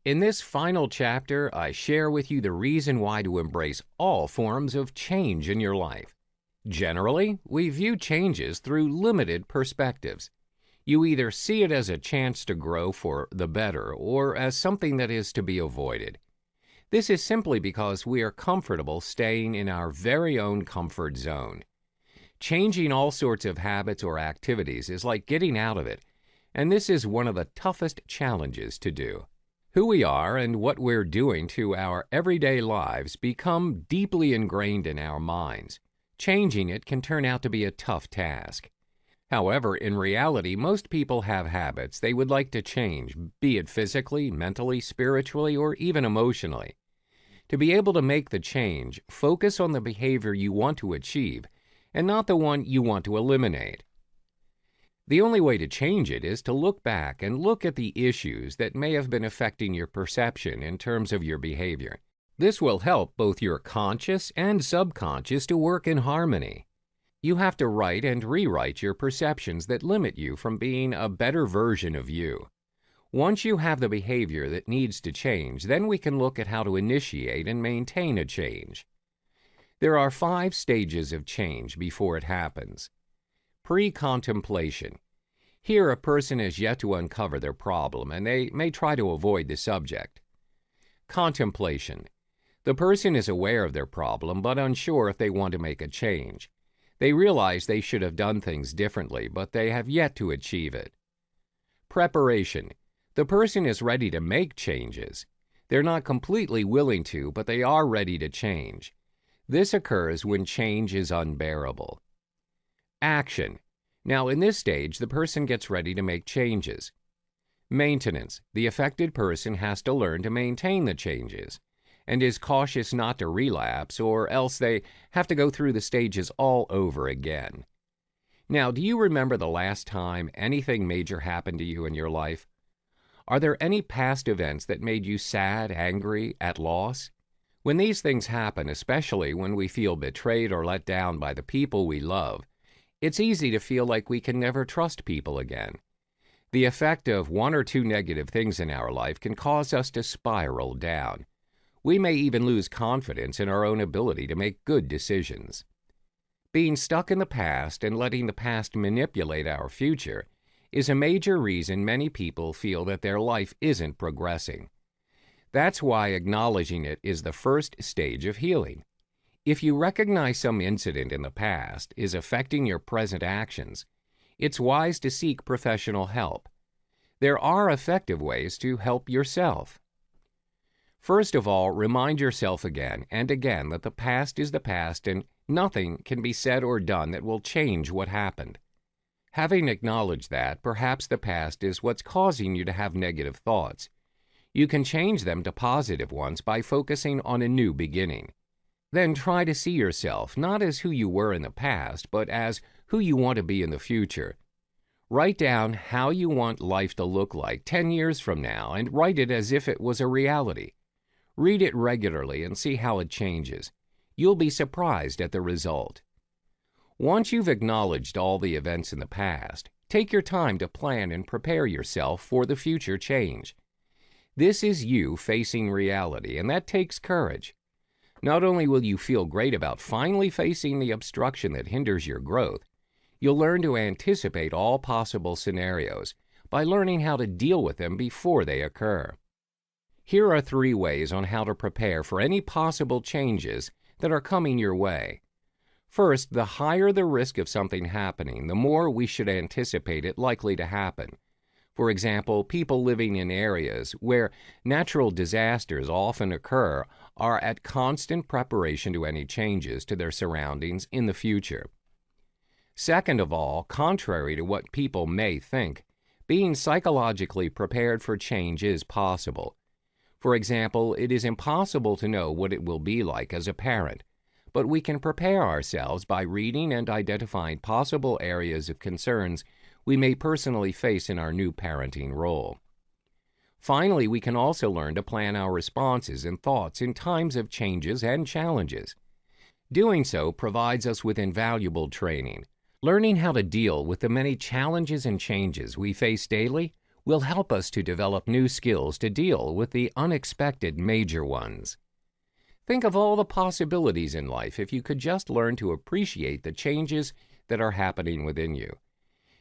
In this final chapter, I share with you the reason why to embrace all forms of change in your life. Generally, we view changes through limited perspectives. You either see it as a chance to grow for the better or as something that is to be avoided. This is simply because we are comfortable staying in our very own comfort zone. Changing all sorts of habits or activities is like getting out of it, and this is one of the toughest challenges to do. Who we are and what we're doing to our everyday lives become deeply ingrained in our minds. Changing it can turn out to be a tough task. However, in reality, most people have habits they would like to change, be it physically, mentally, spiritually, or even emotionally. To be able to make the change, focus on the behavior you want to achieve and not the one you want to eliminate. The only way to change it is to look back and look at the issues that may have been affecting your perception in terms of your behavior. This will help both your conscious and subconscious to work in harmony. You have to write and rewrite your perceptions that limit you from being a better version of you. Once you have the behavior that needs to change, then we can look at how to initiate and maintain a change. There are 5 stages of change before it happens. Pre-contemplation. Here, a person has yet to uncover their problem, and they may try to avoid the subject. Contemplation. The person is aware of their problem, but unsure if they want to make a change. They realize they should have done things differently, but they have yet to achieve it. Preparation. The person is ready to make changes. They're not completely willing to, but they are ready to change. This occurs when change is unbearable. Action. Now, in this stage, the person gets ready to make changes. Maintenance. The affected person has to learn to maintain the changes and is cautious not to relapse, or else they have to go through the stages all over again. Now, do you remember the last time anything major happened to you in your life? Are there any past events that made you sad, angry, at loss? When these things happen, especially when we feel betrayed or let down by the people we love, it's easy to feel like we can never trust people again. The effect of 1 or 2 negative things in our life can cause us to spiral down. We may even lose confidence in our own ability to make good decisions. Being stuck in the past and letting the past manipulate our future is a major reason many people feel that their life isn't progressing. That's why acknowledging it is the first stage of healing. If you recognize some incident in the past is affecting your present actions, it's wise to seek professional help. There are effective ways to help yourself. First of all, remind yourself again and again that the past is the past and nothing can be said or done that will change what happened. Having acknowledged that, perhaps the past is what's causing you to have negative thoughts. You can change them to positive ones by focusing on a new beginning. Then try to see yourself not as who you were in the past, but as who you want to be in the future. Write down how you want life to look like 10 years from now and write it as if it was a reality. Read it regularly and see how it changes. You'll be surprised at the result. Once you've acknowledged all the events in the past, take your time to plan and prepare yourself for the future change. This is you facing reality, and that takes courage. Not only will you feel great about finally facing the obstruction that hinders your growth, you'll learn to anticipate all possible scenarios by learning how to deal with them before they occur. Here are 3 ways on how to prepare for any possible changes that are coming your way. First, the higher the risk of something happening, the more we should anticipate it likely to happen. For example, people living in areas where natural disasters often occur are at constant preparation to any changes to their surroundings in the future. Second of all, contrary to what people may think, being psychologically prepared for change is possible. For example, it is impossible to know what it will be like as a parent, but we can prepare ourselves by reading and identifying possible areas of concerns we may personally face in our new parenting role. Finally, we can also learn to plan our responses and thoughts in times of changes and challenges. Doing so provides us with invaluable training. Learning how to deal with the many challenges and changes we face daily will help us to develop new skills to deal with the unexpected major ones. Think of all the possibilities in life if you could just learn to appreciate the changes that are happening within you.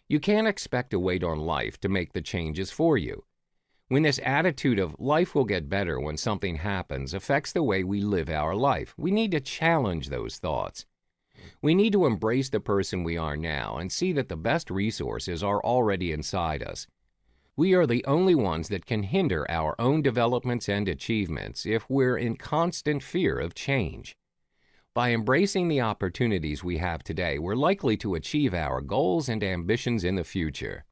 You can't expect to wait on life to make the changes for you. When this attitude of life will get better when something happens affects the way we live our life, we need to challenge those thoughts. We need to embrace the person we are now and see that the best resources are already inside us. We are the only ones that can hinder our own developments and achievements if we're in constant fear of change. By embracing the opportunities we have today, we're likely to achieve our goals and ambitions in the future.